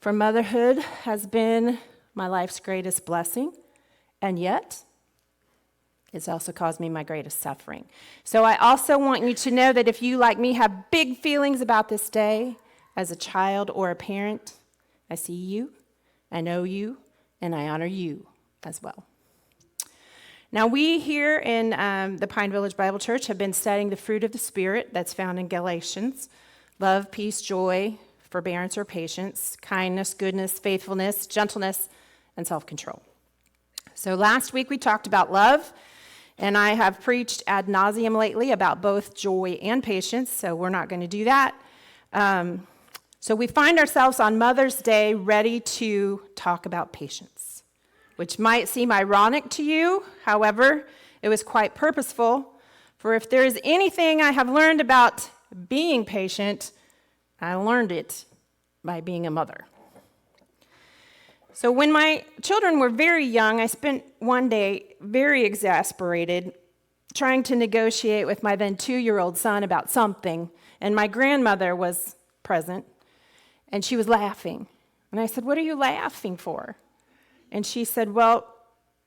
For motherhood has been my life's greatest blessing, and yet it's also caused me my greatest suffering. So I also want you to know that if you, like me, have big feelings about this day as a child or a parent, I see you, I know you, and I honor you as well. Now, we here in the Pine Village Bible Church have been studying the fruit of the Spirit that's found in Galatians: love, peace, joy, forbearance or patience, kindness, goodness, faithfulness, gentleness, and self-control. So last week we talked about love, and I have preached ad nauseum lately about both joy and patience, so we're not going to do that. So we find ourselves on Mother's Day ready to talk about patience, which might seem ironic to you. However, it was quite purposeful, for if there is anything I have learned about being patient, I learned it by being a mother. So when my children were very young, I spent one day very exasperated trying to negotiate with my then 2-year-old son about something, and my grandmother was present, and she was laughing. And I said, "What are you laughing for?" And she said, "Well,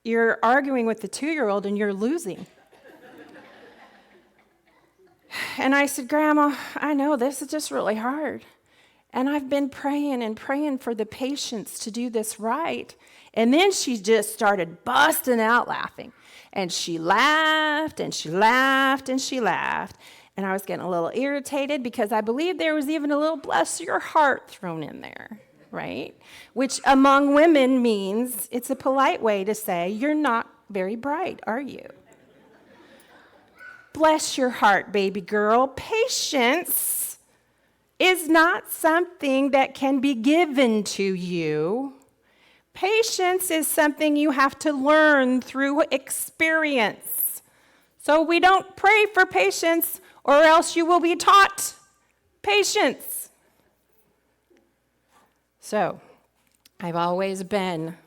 you're arguing with the 2-year-old and you're losing." And I said, "Grandma, I know this is just really hard. And I've been praying and praying for the patience to do this right." And then she just started busting out laughing. And she laughed and she laughed and she laughed. And I was getting a little irritated because I believe there was even a little "bless your heart" thrown in there, right? Which among women means it's a polite way to say, "You're not very bright, are you?" Bless your heart, baby girl. Patience is not something that can be given to you. Patience is something you have to learn through experience. So we don't pray for patience, or else you will be taught patience. So I've always been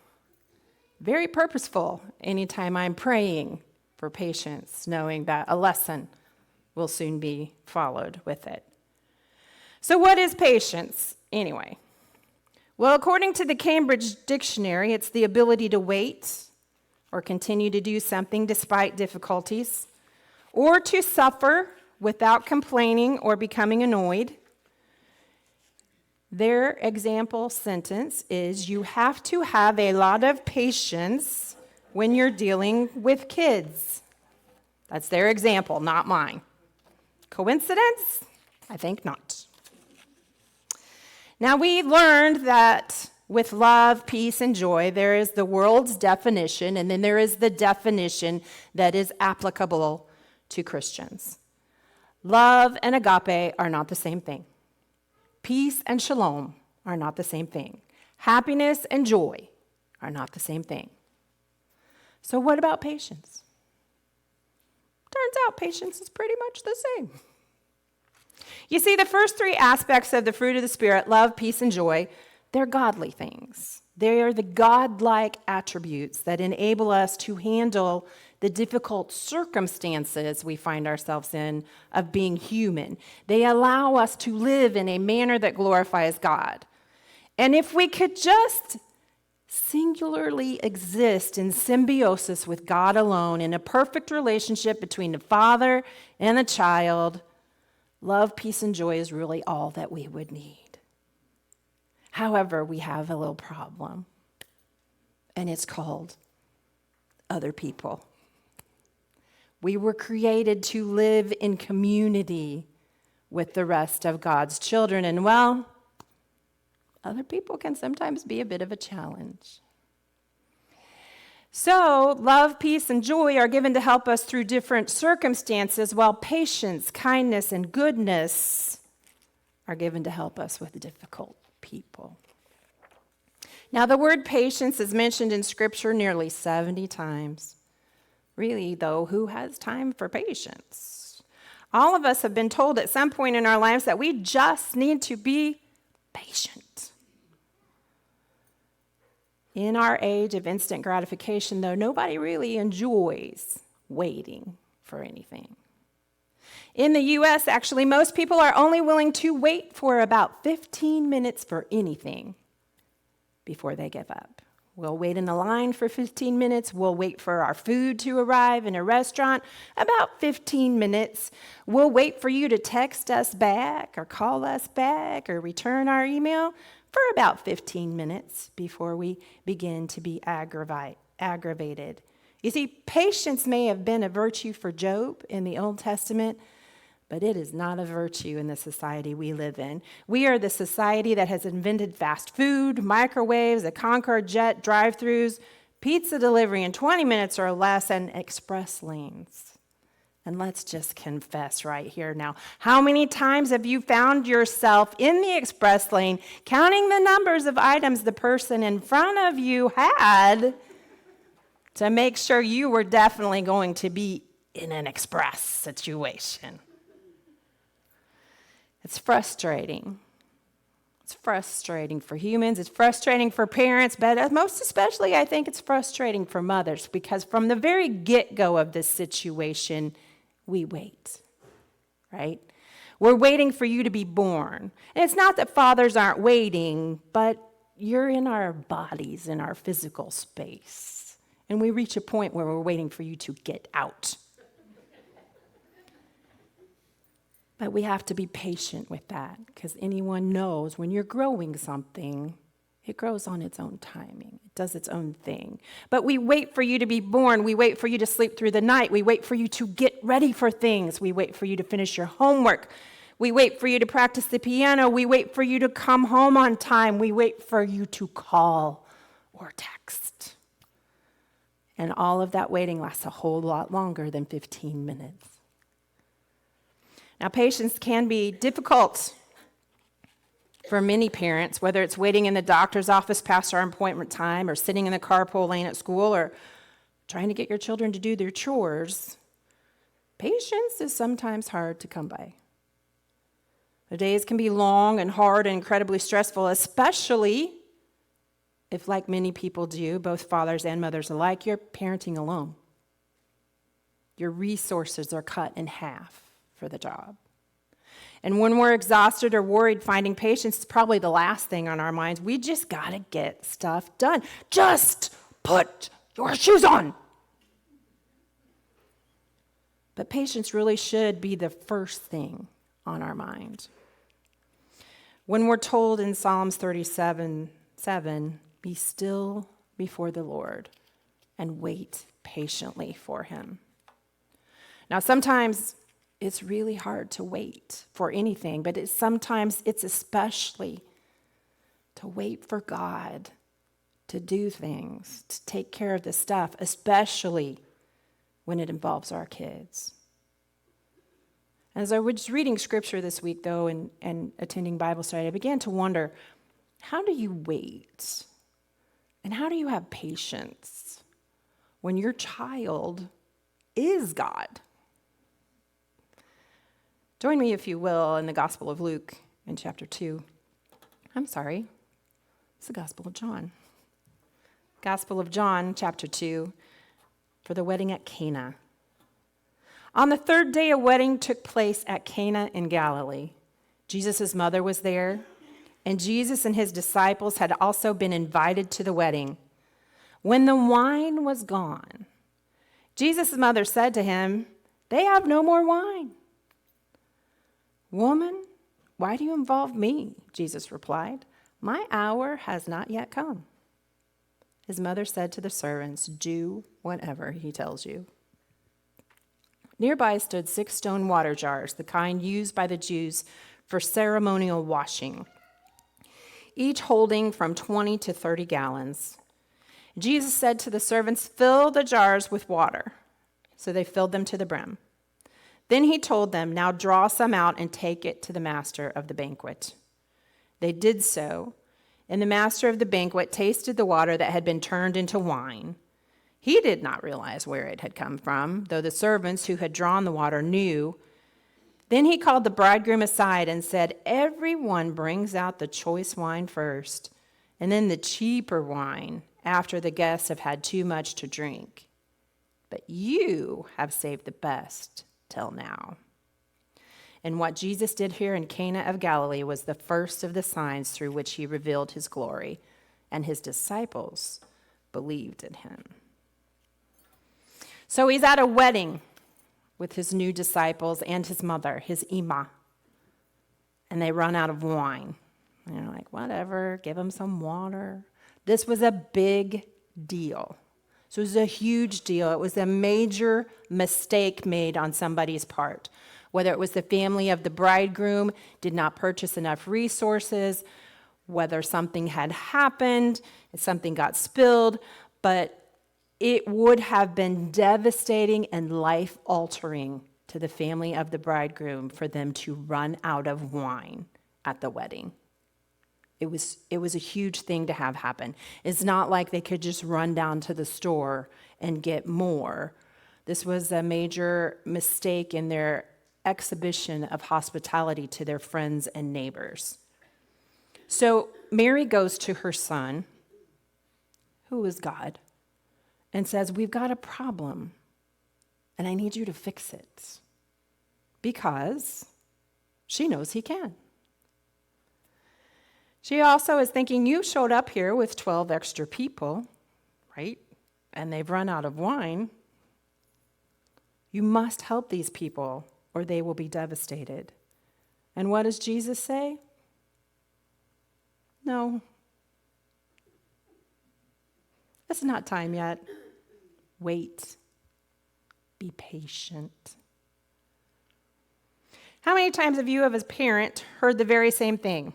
very purposeful anytime I'm praying for patience, knowing that a lesson will soon be followed with it. So what is patience, anyway? Well, according to the Cambridge Dictionary, it's the ability to wait or continue to do something despite difficulties, or to suffer without complaining or becoming annoyed. Their example sentence is, "You have to have a lot of patience when you're dealing with kids." That's their example, not mine. Coincidence? I think not. Now, we learned that with love, peace, and joy, there is the world's definition, and then there is the definition that is applicable to Christians. Love and agape are not the same thing. Peace and shalom are not the same thing. Happiness and joy are not the same thing. So what about patience? Turns out patience is pretty much the same. You see, the first 3 aspects of the fruit of the Spirit, love, peace, and joy, they're godly things. They are the godlike attributes that enable us to handle the difficult circumstances we find ourselves in of being human. They allow us to live in a manner that glorifies God. And if we could just singularly exist in symbiosis with God alone, in a perfect relationship between the Father and the child, love, peace, and joy is really all that we would need. However, we have a little problem, and it's called other people. We were created to live in community with the rest of God's children, and well, other people can sometimes be a bit of a challenge. So, love, peace, and joy are given to help us through different circumstances, while patience, kindness, and goodness are given to help us with difficult people. Now, the word patience is mentioned in Scripture nearly 70 times. Really, though, who has time for patience? All of us have been told at some point in our lives that we just need to be patient. In our age of instant gratification, though, nobody really enjoys waiting for anything. In the U.S., actually, most people are only willing to wait for about 15 minutes for anything. before they give up. We'll wait in the line for 15 minutes. We'll wait for our food to arrive in a restaurant, about 15 minutes. We'll wait for you to text us back or call us back or return our email for about 15 minutes before we begin to be aggravated. You see, patience may have been a virtue for Job in the Old Testament, but it is not a virtue in the society we live in. We are the society that has invented fast food, microwaves, a Concorde jet, drive-thrus, pizza delivery in 20 minutes or less, and express lanes. And let's just confess right here now. How many times have you found yourself in the express lane counting the numbers of items the person in front of you had to make sure you were definitely going to be in an express situation? It's frustrating. It's frustrating for humans. It's frustrating for parents, but most especially, I think it's frustrating for mothers because from the very get-go of this situation, we wait, right? We're waiting for you to be born. And it's not that fathers aren't waiting, but you're in our bodies, in our physical space. And we reach a point where we're waiting for you to get out. But we have to be patient with that because anyone knows when you're growing something, it grows on its own timing. It does its own thing. But we wait for you to be born. We wait for you to sleep through the night. We wait for you to get ready for things. We wait for you to finish your homework. We wait for you to practice the piano. We wait for you to come home on time. We wait for you to call or text. And all of that waiting lasts a whole lot longer than 15 minutes. Now, patience can be difficult for many parents, whether it's waiting in the doctor's office past our appointment time or sitting in the carpool lane at school or trying to get your children to do their chores. Patience is sometimes hard to come by. The days can be long and hard and incredibly stressful, especially if, like many people do, both fathers and mothers alike, you're parenting alone. Your resources are cut in half for the job. And when we're exhausted or worried, finding patience is probably the last thing on our minds. We just got to get stuff done. Just put your shoes on. But patience really should be the first thing on our mind. When we're told in Psalms 37:7, be still before the Lord and wait patiently for him. Now, sometimes it's really hard to wait for anything, but sometimes it's especially to wait for God to do things, to take care of the stuff, especially when it involves our kids. As I was reading scripture this week, though, and attending Bible study, I began to wonder, how do you wait? And how do you have patience when your child is God? Join me, if you will, in the Gospel of Luke in chapter 2. I'm sorry, it's the Gospel of John. Gospel of John, chapter 2, for the wedding at Cana. On the third day, a wedding took place at Cana in Galilee. Jesus' mother was there, and Jesus and his disciples had also been invited to the wedding. When the wine was gone, Jesus' mother said to him, "They have no more wine." "Woman, why do you involve me?" Jesus replied. "My hour has not yet come." His mother said to the servants, "Do whatever he tells you." Nearby stood 6 stone water jars, the kind used by the Jews for ceremonial washing, each holding from 20 to 30 gallons. Jesus said to the servants, "Fill the jars with water." So they filled them to the brim. Then he told them, "Now draw some out and take it to the master of the banquet." They did so, and the master of the banquet tasted the water that had been turned into wine. He did not realize where it had come from, though the servants who had drawn the water knew. Then he called the bridegroom aside and said, "Everyone brings out the choice wine first, and then the cheaper wine after the guests have had too much to drink. But you have saved the best till now." And what Jesus did here in Cana of Galilee was the first of the signs through which he revealed his glory, and his disciples believed in him. So he's at a wedding with his new disciples and his mother, his Ima, and they run out of wine. And they're like, whatever, give them some water. This was a big deal. So it was a huge deal. It was a major mistake made on somebody's part. Whether it was the family of the bridegroom did not purchase enough resources, whether something had happened, and something got spilled, but it would have been devastating and life-altering to the family of the bridegroom for them to run out of wine at the wedding. It was a huge thing to have happen. It's not like they could just run down to the store and get more. This was a major mistake in their exhibition of hospitality to their friends and neighbors. So Mary goes to her son, who is God, and says, we've got a problem, and I need you to fix it, because she knows he can. She also is thinking, you showed up here with 12 extra people, right? And they've run out of wine. You must help these people, or they will be devastated. And what does Jesus say? No. It's not time yet. Wait. Be patient. How many times have you, as a parent, heard the very same thing?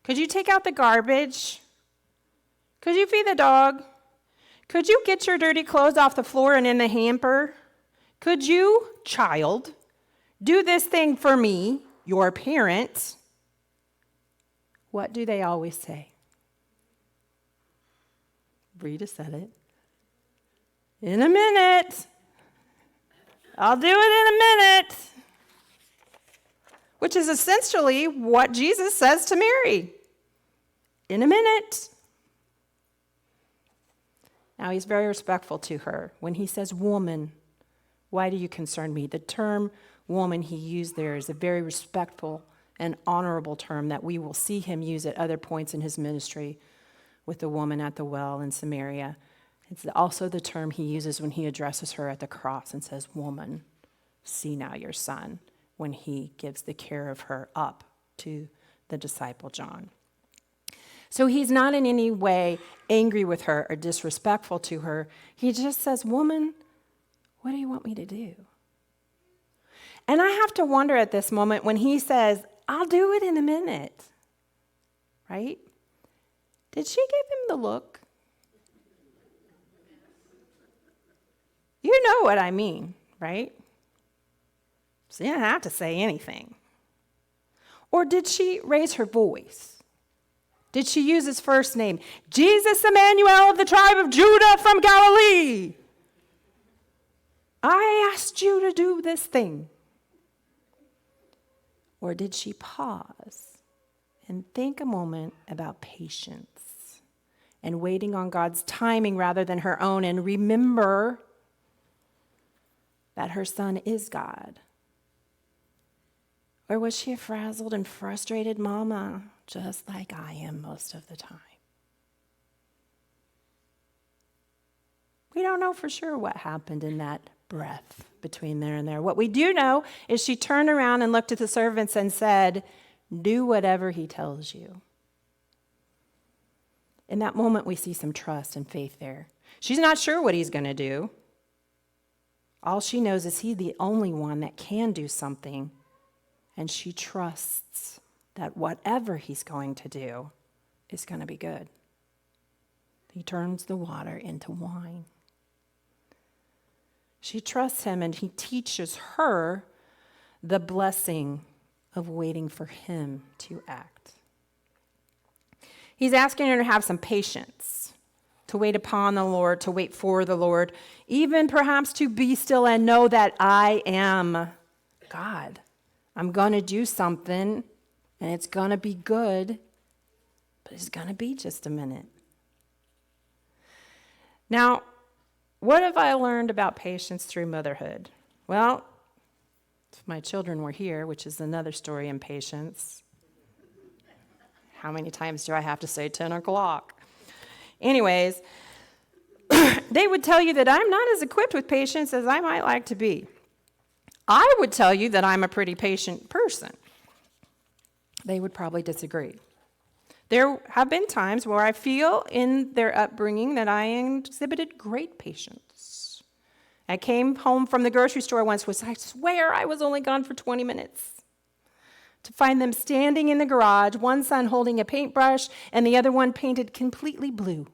Could you take out the garbage? Could you feed the dog? Could you get your dirty clothes off the floor and in the hamper? Could you, child, do this thing for me, your parent? What do they always say? Rita said it. In a minute. I'll do it in a minute. Which is essentially what Jesus says to Mary. In a minute. Now, he's very respectful to her. When he says, woman, why do you concern me? The term woman he used there is a very respectful and honorable term that we will see him use at other points in his ministry with the woman at the well in Samaria. It's also the term he uses when he addresses her at the cross and says, woman, see now your son, when he gives the care of her up to the disciple John. So he's not in any way angry with her or disrespectful to her. He just says, woman, what do you want me to do? And I have to wonder at this moment when he says, I'll do it in a minute, right? Did she give him the look? You know what I mean, right? She didn't have to say anything. Or did she raise her voice? Did she use his first name? Jesus Emmanuel of the tribe of Judah from Galilee. I asked you to do this thing. Or did she pause and think a moment about patience and waiting on God's timing rather than her own, and remember that her son is God? Or was she a frazzled and frustrated mama, just like I am most of the time? We don't know for sure what happened in that breath between there and there. What we do know is she turned around and looked at the servants and said, do whatever he tells you. In that moment, we see some trust and faith there. She's not sure what he's going to do. All she knows is he's the only one that can do something. And she trusts that whatever he's going to do is going to be good. He turns the water into wine. She trusts him, and he teaches her the blessing of waiting for him to act. He's asking her to have some patience, to wait upon the Lord, to wait for the Lord, even perhaps to be still and know that I am God. I'm going to do something, and it's going to be good, but it's going to be just a minute. Now, what have I learned about patience through motherhood? Well, if my children were here, which is another story in patience, How many times do I have to say 10 o'clock? Anyways, they would tell you that I'm not as equipped with patience as I might like to be. I would tell you that I'm a pretty patient person. They would probably disagree. There have been times where I feel in their upbringing that I exhibited great patience. I came home from the grocery store once, I swear I was only gone for 20 minutes, to find them standing in the garage, one son holding a paintbrush and the other one painted completely blue.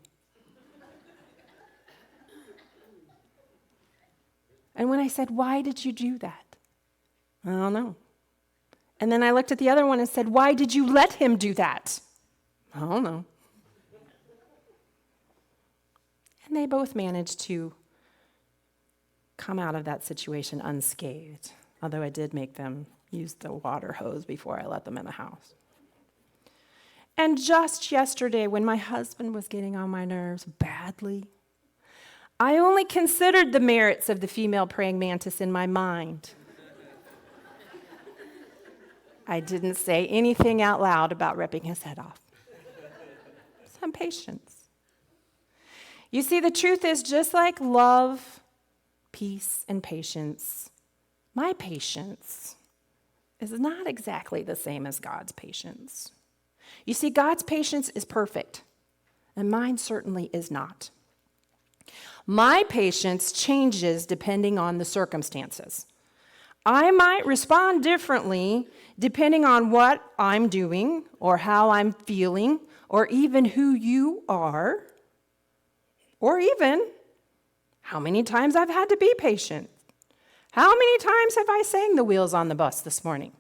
And when I said, "Why did you do that?" "I don't know." And then I looked at the other one and said, "Why did you let him do that?" "I don't know." And they both managed to come out of that situation unscathed, although I did make them use the water hose before I let them in the house. And just yesterday, when my husband was getting on my nerves badly, I only considered the merits of the female praying mantis in my mind. I didn't say anything out loud about ripping his head off. Some patience. You see, the truth is, just like love, peace, and patience, my patience is not exactly the same as God's patience. You see, God's patience is perfect, and mine certainly is not. My patience changes depending on the circumstances. I might respond differently depending on what I'm doing or how I'm feeling or even who you are or even how many times I've had to be patient. How many times have I sang the wheels on the bus this morning?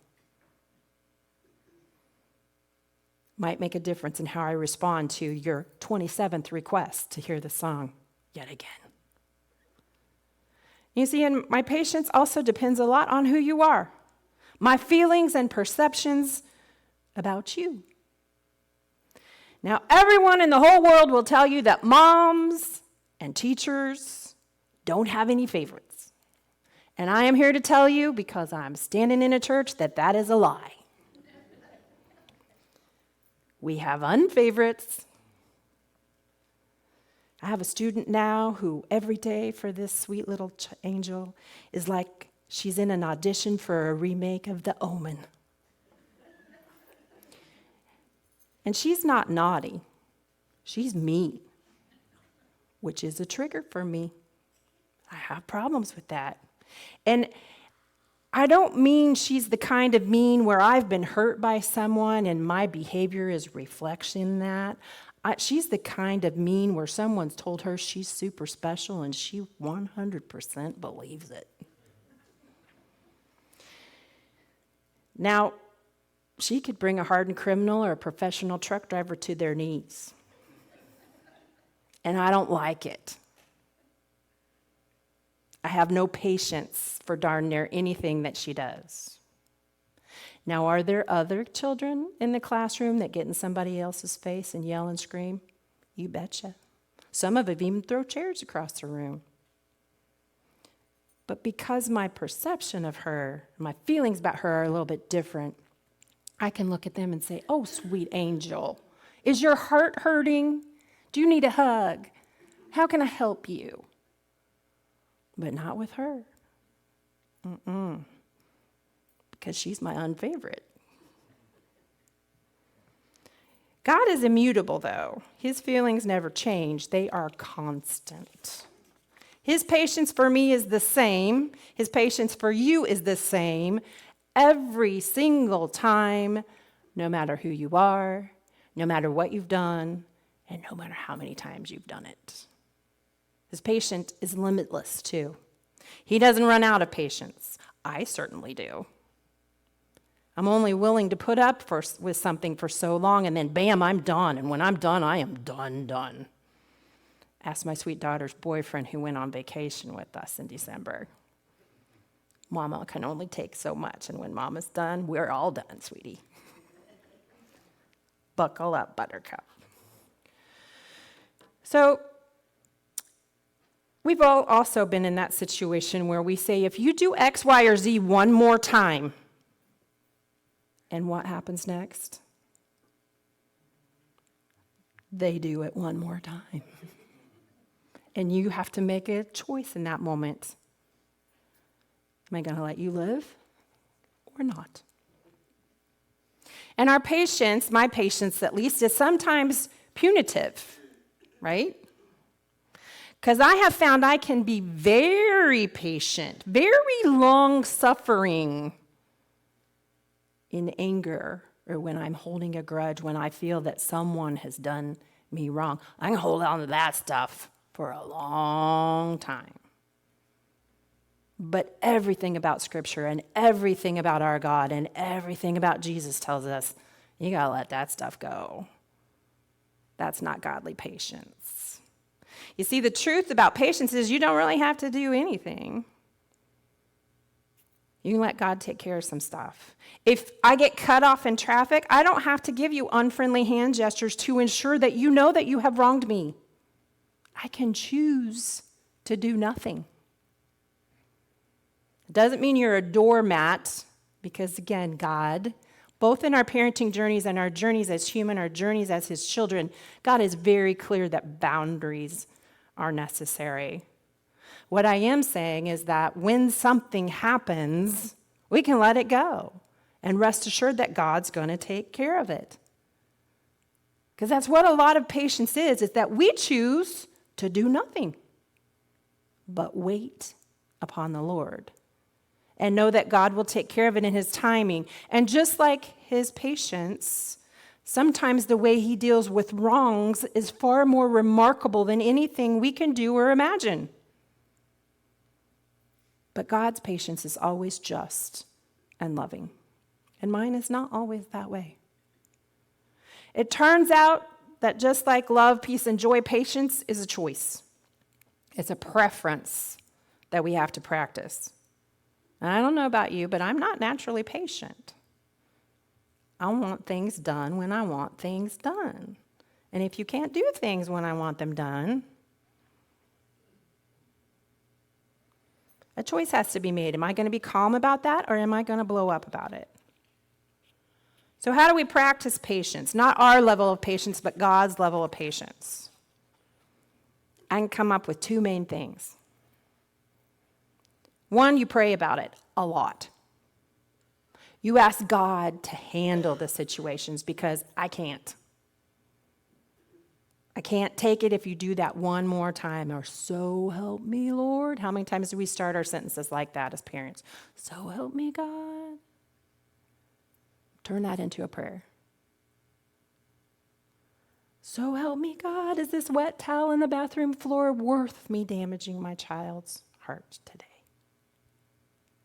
Might make a difference in how I respond to your 27th request to hear the song yet again. You see, and my patience also depends a lot on who you are, my feelings and perceptions about you. Now, everyone in the whole world will tell you that moms and teachers don't have any favorites. And I am here to tell you, because I'm standing in a church, that that is a lie. We have unfavorites. I have a student now who every day for this sweet little angel is like she's in an audition for a remake of The Omen. And she's not naughty. She's mean, which is a trigger for me. I have problems with that. And I don't mean she's the kind of mean where I've been hurt by someone and my behavior is reflection that. She's the kind of mean where someone's told her she's super special and she 100% believes it. Now, she could bring a hardened criminal or a professional truck driver to their knees. And I don't like it. I have no patience for darn near anything that she does. Now, are there other children in the classroom that get in somebody else's face and yell and scream? You betcha. Some of them even throw chairs across the room. But because my perception of her, my feelings about her are a little bit different, I can look at them and say, "Oh, sweet angel, is your heart hurting? Do you need a hug? How can I help you?" But not with her. Because she's my unfavorite. God is immutable, though. His feelings never change. They are constant. His patience for me is the same. His patience for you is the same every single time, no matter who you are, no matter what you've done, and no matter how many times you've done it. His patience is limitless, too. He doesn't run out of patience. I certainly do. I'm only willing to put up with something for so long, and then bam, I'm done. And when I'm done, I am done. Ask my sweet daughter's boyfriend who went on vacation with us in December. Mama can only take so much, and when Mama's done, we're all done, sweetie. Buckle up, buttercup. So, we've all also been in that situation where we say, if you do X, Y, or Z one more time, and what happens next? they do it one more time. And you have to make a choice in that moment. Am I going to let you live or not? And our patience, my patience at least, is sometimes punitive, right? Because I have found I can be very patient, very long-suffering in anger, or when I'm holding a grudge, when I feel that someone has done me wrong. I can hold on to that stuff for a long time. But everything about Scripture and everything about our God and everything about Jesus tells us, you got to let that stuff go. That's not godly patience. You see, the truth about patience is you don't really have to do anything. You can let God take care of some stuff. If I get cut off in traffic, I don't have to give you unfriendly hand gestures to ensure that you know that you have wronged me. I can choose to do nothing. It doesn't mean you're a doormat, because again, God, both in our parenting journeys and our journeys as human, our journeys as his children, God is very clear that boundaries are necessary. What I am saying is that when something happens, we can let it go and rest assured that God's going to take care of it. Because that's what a lot of patience is that we choose to do nothing but wait upon the Lord and know that God will take care of it in his timing. And just like his patience, sometimes the way he deals with wrongs is far more remarkable than anything we can do or imagine. But God's patience is always just and loving. And mine is not always that way. It turns out that just like love, peace, and joy, patience is a choice. It's a preference that we have to practice. And I don't know about you, but I'm not naturally patient. I want things done when I want things done. And if you can't do things when I want them done, a choice has to be made. Am I going to be calm about that, or am I going to blow up about it? So how do we practice patience? Not our level of patience, but God's level of patience. I can come up with two main things. One, you pray about it a lot. You ask God to handle the situations because I can't. I can't take it if you do that one more time, or so help me, Lord. How many times do we start our sentences like that as parents? So help me, God. Turn that into a prayer. So help me, God. Is this wet towel in the bathroom floor worth me damaging my child's heart today?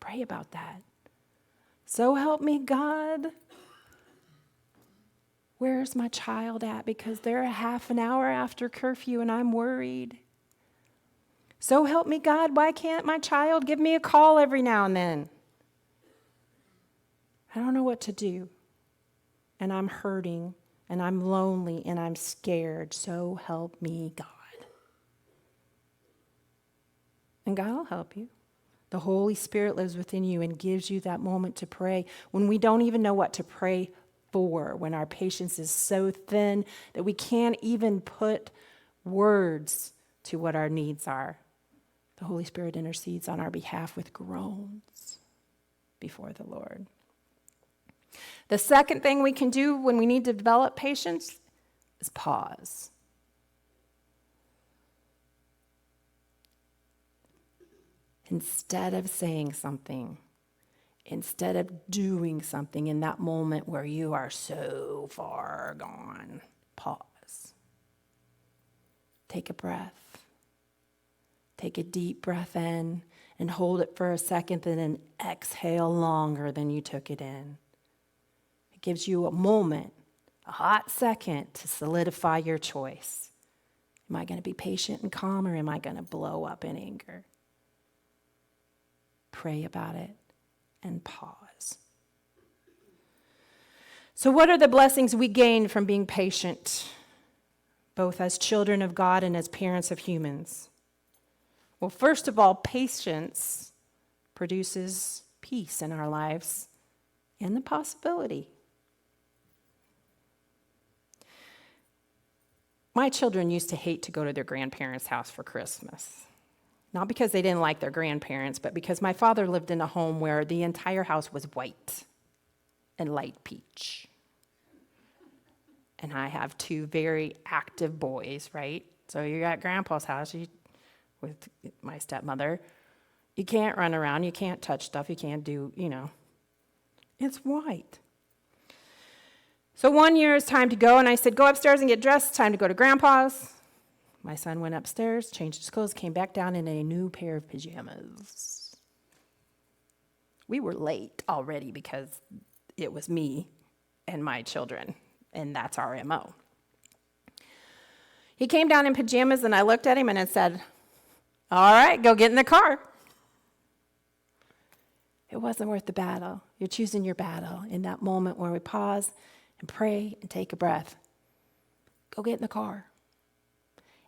Pray about that. So help me, God. Where's my child at? Because they're a half an hour after curfew and I'm worried. So help me, God. Why can't my child give me a call every now and then? I don't know what to do. And I'm hurting and I'm lonely and I'm scared. So help me, God. And God will help you. The Holy Spirit lives within you and gives you that moment to pray when we don't even know what to pray for, when our patience is so thin that we can't even put words to what our needs are. The Holy Spirit intercedes on our behalf with groans before the Lord. The second thing we can do when we need to develop patience is pause. Instead of saying something, instead of doing something in that moment where you are so far gone, pause. Take a breath. Take a deep breath in and hold it for a second and then exhale longer than you took it in. It gives you a moment, a hot second to solidify your choice. Am I going to be patient and calm, or am I going to blow up in anger? Pray about it and pause. So what are the blessings we gain from being patient, both as children of God and as parents of humans? Well, first of all, patience produces peace in our lives and the possibility. My children used to hate to go to their grandparents' house for Christmas. Not because they didn't like their grandparents, but because my father lived in a home where the entire house was white and light peach. And I have two very active boys, right? So you're at Grandpa's house with my stepmother. You can't run around, you can't touch stuff, you can't do, It's white. So one year it's time to go, and I said, go upstairs and get dressed. It's time to go to Grandpa's. My son went upstairs, changed his clothes, came back down in a new pair of pajamas. We were late already because it was me and my children, and that's our MO. He came down in pajamas, and I looked at him and I said, all right, go get in the car. It wasn't worth the battle. You're choosing your battle in that moment where we pause and pray and take a breath. Go get in the car.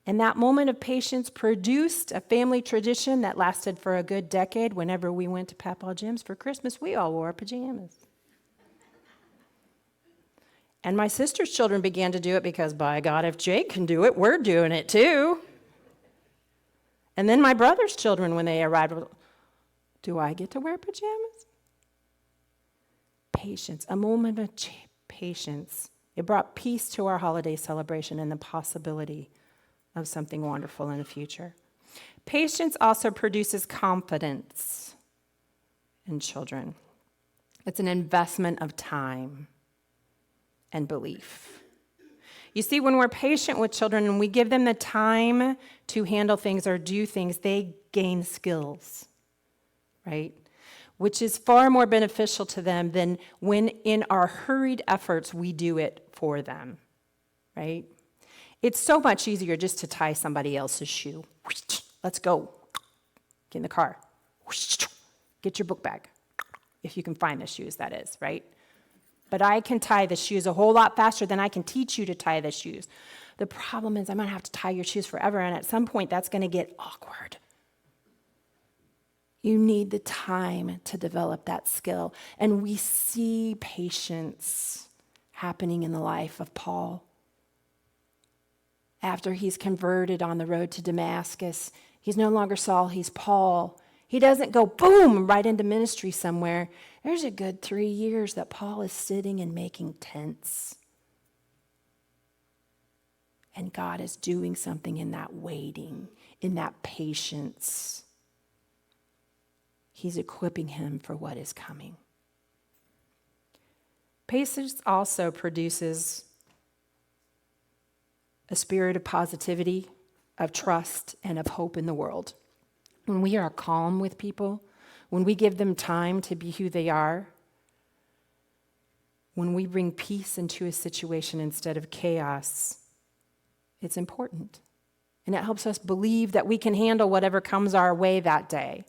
And that moment of patience produced a family tradition that lasted for a good decade. Whenever we went to Papa Jim's for Christmas, we all wore pajamas. And my sister's children began to do it because, by God, if Jake can do it, we're doing it too. And then my brother's children, when they arrived, were, do I get to wear pajamas? Patience, a moment of patience. It brought peace to our holiday celebration and the possibility of something wonderful in the future. Patience also produces confidence in children. It's an investment of time and belief. You see, when we're patient with children and we give them the time to handle things or do things, they gain skills, right? Which is far more beneficial to them than when in our hurried efforts we do it for them, right? It's so much easier just to tie somebody else's shoe. Let's go. Get in the car. Get your book bag. If you can find the shoes, that is, right? But I can tie the shoes a whole lot faster than I can teach you to tie the shoes. The problem is I'm going to have to tie your shoes forever, and at some point that's going to get awkward. You need the time to develop that skill. And we see patience happening in the life of Paul. After he's converted on the road to Damascus, he's no longer Saul, he's Paul. He doesn't go, boom, right into ministry somewhere. There's a good 3 years that Paul is sitting and making tents. And God is doing something in that waiting, in that patience. He's equipping him for what is coming. Patience also produces a spirit of positivity, of trust, and of hope in the world. When we are calm with people, when we give them time to be who they are, when we bring peace into a situation instead of chaos, it's important. And it helps us believe that we can handle whatever comes our way that day.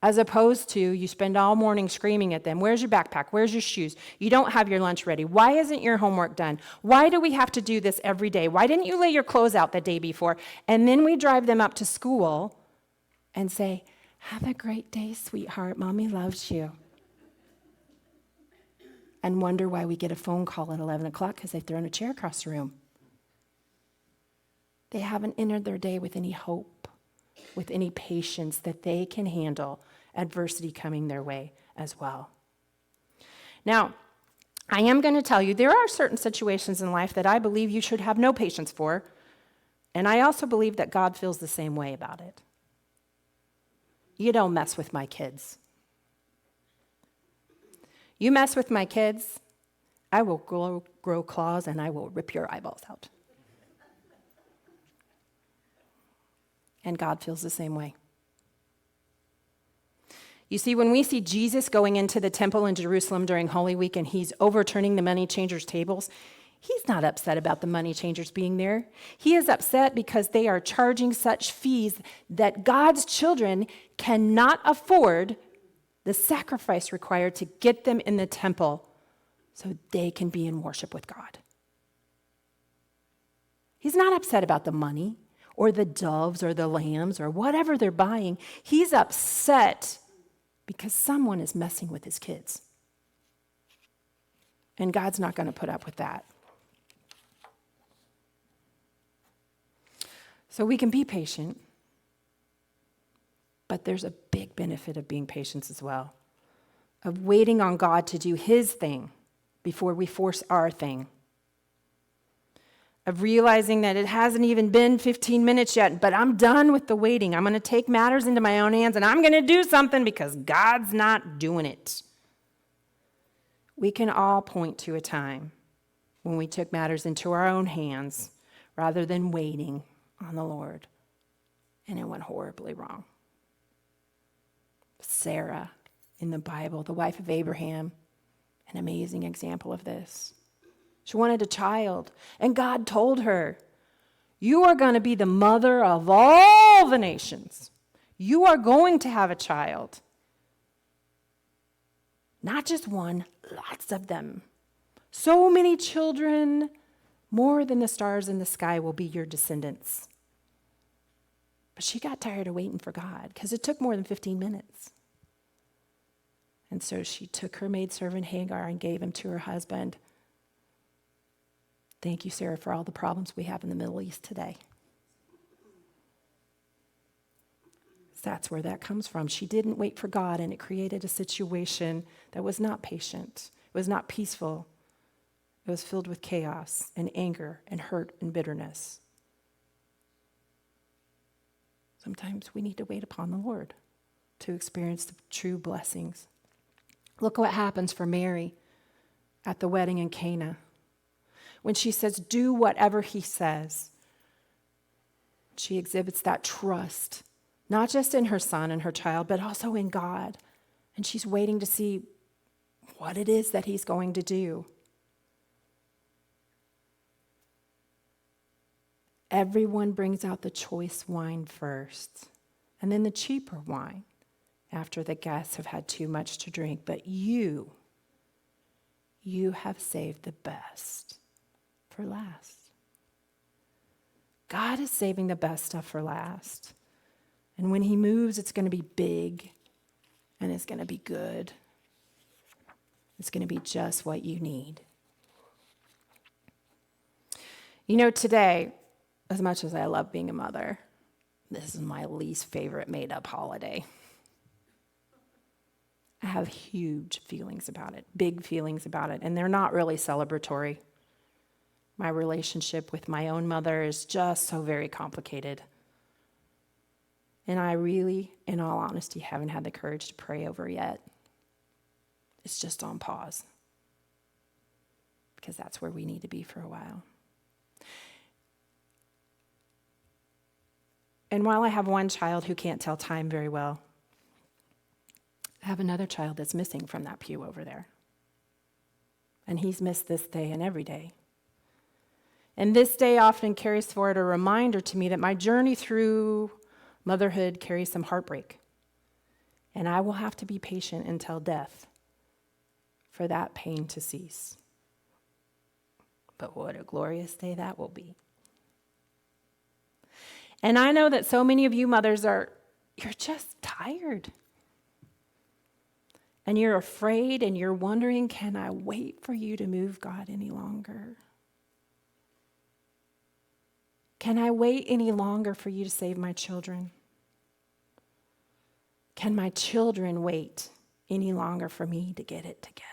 As opposed to you spend all morning screaming at them, where's your backpack, where's your shoes, you don't have your lunch ready, why isn't your homework done, why do we have to do this every day, why didn't you lay your clothes out the day before? And then we drive them up to school and say, have a great day, sweetheart, mommy loves you. And wonder why we get a phone call at 11 o'clock because they've thrown a chair across the room. They haven't entered their day with any hope, with any patience that they can handle adversity coming their way as well. Now, I am going to tell you there are certain situations in life that I believe you should have no patience for, and I also believe that God feels the same way about it. You don't mess with my kids. You mess with my kids, I will grow claws and I will rip your eyeballs out. And God feels the same way. You see, when we see Jesus going into the temple in Jerusalem during Holy Week and he's overturning the money changers' tables, he's not upset about the money changers being there. He is upset because they are charging such fees that God's children cannot afford the sacrifice required to get them in the temple so they can be in worship with God. He's not upset about the money or the doves or the lambs or whatever they're buying. He's upset because someone is messing with his kids. And God's not going to put up with that. So we can be patient, but there's a big benefit of being patient as well, of waiting on God to do his thing before we force our thing, of realizing that it hasn't even been 15 minutes yet, but I'm done with the waiting. I'm going to take matters into my own hands, and I'm going to do something because God's not doing it. We can all point to a time when we took matters into our own hands rather than waiting on the Lord, and it went horribly wrong. Sarah in the Bible, the wife of Abraham, an amazing example of this. She wanted a child, and God told her, you are going to be the mother of all the nations. You are going to have a child. Not just one, lots of them. So many children, more than the stars in the sky will be your descendants. But she got tired of waiting for God because it took more than 15 minutes. And so she took her maidservant Hagar and gave him to her husband. Thank you, Sarah, for all the problems we have in the Middle East today. That's where that comes from. She didn't wait for God, and it created a situation that was not patient. It was not peaceful. It was filled with chaos and anger and hurt and bitterness. Sometimes we need to wait upon the Lord to experience the true blessings. Look what happens for Mary at the wedding in Cana. When she says, do whatever he says, she exhibits that trust, not just in her son and her child, but also in God. And she's waiting to see what it is that he's going to do. Everyone brings out the choice wine first, and then the cheaper wine after the guests have had too much to drink. But you have saved the best for last. God is saving the best stuff for last. And when he moves, it's going to be big, and it's going to be good. It's going to be just what you need. You know, today, as much as I love being a mother, this is my least favorite made-up holiday. I have huge feelings about it, big feelings about it, and they're not really celebratory. My relationship with my own mother is just so very complicated. And I really, in all honesty, haven't had the courage to pray over yet. It's just on pause, because that's where we need to be for a while. And while I have one child who can't tell time very well, I have another child that's missing from that pew over there. And he's missed this day and every day. And this day often carries forward a reminder to me that my journey through motherhood carries some heartbreak. And I will have to be patient until death for that pain to cease. But what a glorious day that will be. And I know that so many of you mothers you're just tired. And you're afraid and you're wondering, can I wait for you to move, God, any longer? Can I wait any longer for you to save my children? Can my children wait any longer for me to get it together?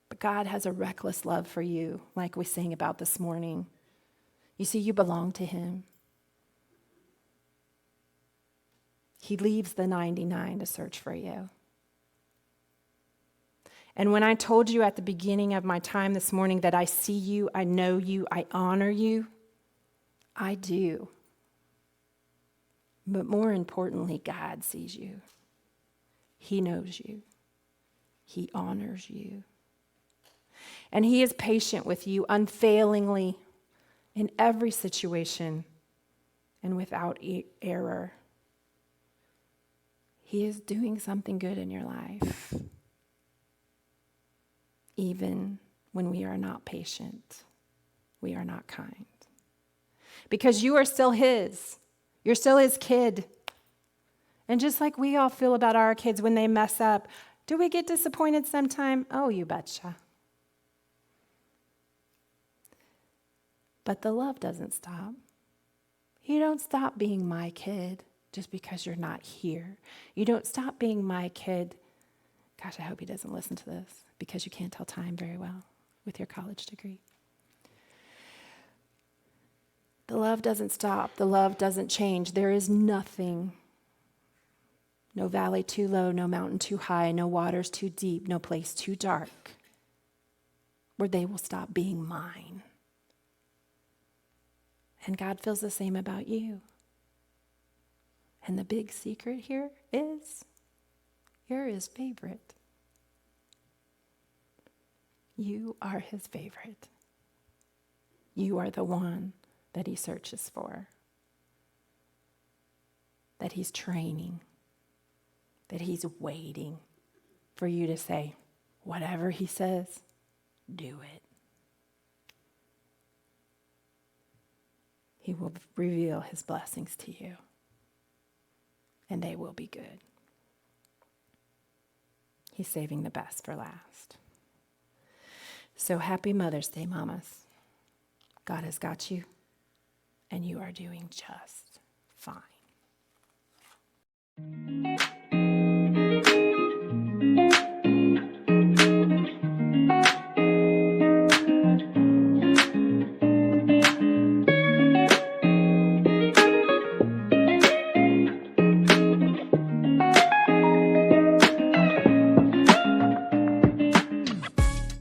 But God has a reckless love for you, like we sang about this morning. You see, you belong to him. He leaves the 99 to search for you. And when I told you at the beginning of my time this morning that I see you, I know you, I honor you, I do. But more importantly, God sees you. He knows you. He honors you. And he is patient with you unfailingly in every situation and without error. He is doing something good in your life, even when we are not patient, we are not kind. Because you are still his. You're still his kid. And just like we all feel about our kids when they mess up, do we get disappointed sometime? Oh, you betcha. But the love doesn't stop. You don't stop being my kid just because you're not here. You don't stop being my kid. Gosh, I hope he doesn't listen to this because you can't tell time very well with your college degree. The love doesn't stop. The love doesn't change. There is nothing. No valley too low, no mountain too high, no waters too deep, no place too dark where they will stop being mine. And God feels the same about you. And the big secret here is you're his favorite. You are his favorite. You are the one that he searches for, that he's training, that he's waiting for you to say, whatever he says, do it. He will reveal his blessings to you, and they will be good. He's saving the best for last. So happy Mother's Day, mamas. God has got you, and you are doing just fine.